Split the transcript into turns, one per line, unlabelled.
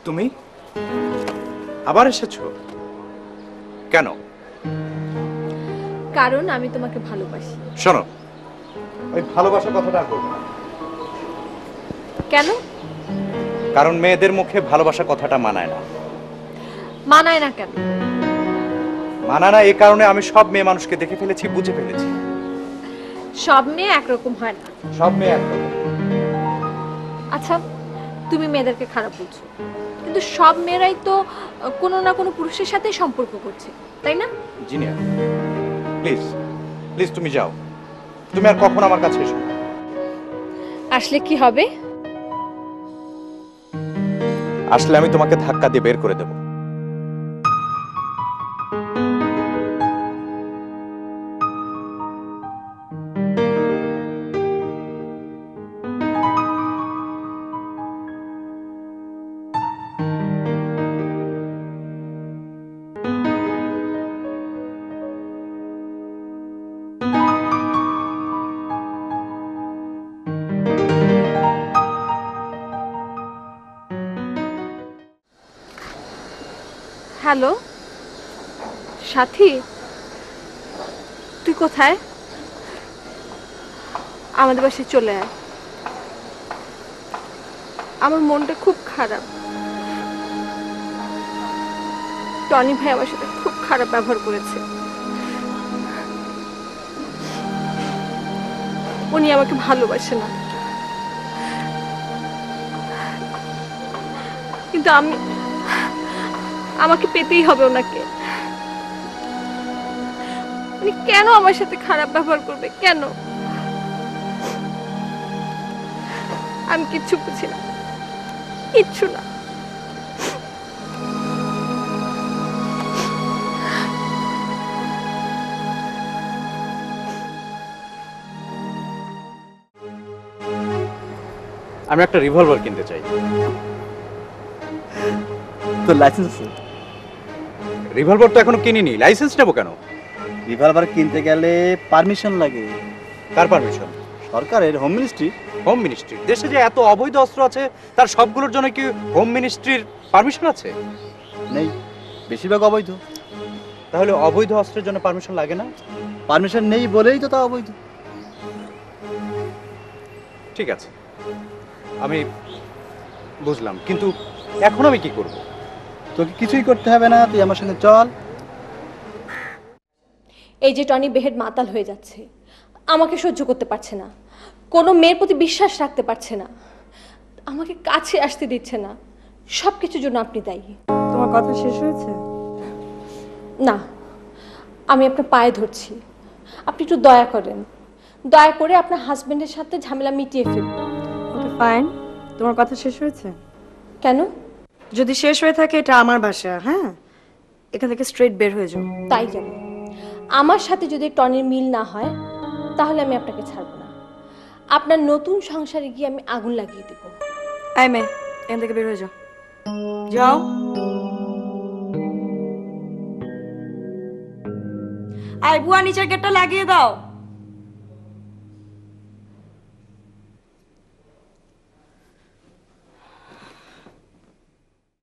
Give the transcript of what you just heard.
তুমি আবার এসেছো কেন?
কারণ আমি তোমাকে ভালোবাসি।
শোনো, ওই ভালোবাসার কথাটা আর বলবো না।
কেন?
কারণ মেয়েদের মুখে ভালোবাসা কথাটা মানায় না।
মানায় না কেন?
মানায় না এই কারণে আমি সব মেয়ে মানুষকে দেখে ফেলেছি, বুঝে ফেলেছি।
সব মেয়ে একরকম হয় না।
সব মেয়ে একরকম।
আচ্ছা, তুমি মেয়েদেরকে খারাপ বলছো, কিন্তু সব মেয়েরাই তো কোনো না কোনো পুরুষের সাথে সম্পর্ক করছে, তাই না?
জিনিয়া, প্লিজ প্লিজ তুমি যাও। তুমি আর কখনো আমার কাছে এসো না।
আসলে কি হবে?
আসলে আমি তোমাকে ধাক্কা দিয়ে বের করে দেবো।
হ্যালো সাথী, তুই কোথায়? আমাদের বাসায় চলে আয়। আমার মনটা খুব খারাপ। টনি ভাই আমার সাথে খুব খারাপ ব্যবহার করেছে। উনি আমাকে ভালোবাসে না, কিন্তু আমাকে পেতেই হবে ওনাকে। উনি কেন আমার সাথে খারাপ ব্যবহার করবে? কেন? আমি কিচ্ছু বুঝি না, কিচ্ছু না।
আমি একটা রিভলভার কিনতে চাই।
তো লাইসেন্স আছে?
রিভলভার তো এখনো কিনিনি, লাইসেন্স নেবো কেন?
রিভলভার কিনতে গেলে পারমিশন লাগে।
কার পারমিশন?
সরকারের, হোম মিনিস্ট্রি।
Home ministry? দেশে যে এত অবৈধ অস্ত্র আছে তার সবগুলোর জন্য কি হোম মিনিস্ট্রির পারমিশন আছে?
নেই, বেশিরভাগ অবৈধ।
তাহলে অবৈধ অস্ত্রের জন্য পারমিশন লাগে না?
পারমিশন নেই বলেই তো তা অবৈধ।
ঠিক আছে, আমি বুঝলাম, কিন্তু এখন আমি কি করব?
তোকে কিছুই করতে হবে না, তুই আমার সঙ্গে চল।
এই যে টনি বেহেড মাতাল হয়ে যাচ্ছে, আমাকে সহ্য করতে পারছে না, কোনো মেয়ের প্রতি বিশ্বাস রাখতে পারছে না, আমাকে কাছে আসতে দিচ্ছে না। সব কিছুর জন্য আপনি দায়ী।
তোমার কথা শেষ হয়েছে?
না, আমি আপনার পায়ে ধরছি, আপনি একটু দয়া করেন। দয়া করে আপনার হাজবেন্ডের সাথে ঝামেলা মিটিয়ে ফেলুন।
ওকে ফাইন, তোমার কথা শেষ হয়েছে?
কেন?
যদি শেষ হয়ে থাকে, এটা আমার বাসা, হ্যাঁ? এখান থেকে স্ট্রেট বের হয়ে যাও।
তাই যাব। আমার সাথে যদি টনির মিল না হয় তাহলে আমি আপনাকে ছাড়বো না। আপনার নতুন সংসারে গিয়ে আমি আগুন লাগিয়ে দেব।
আই মে, এখান থেকে বের হয়ে যাও। যাও। আই বুয়া, নিচের গেটটা লাগিয়ে দাও।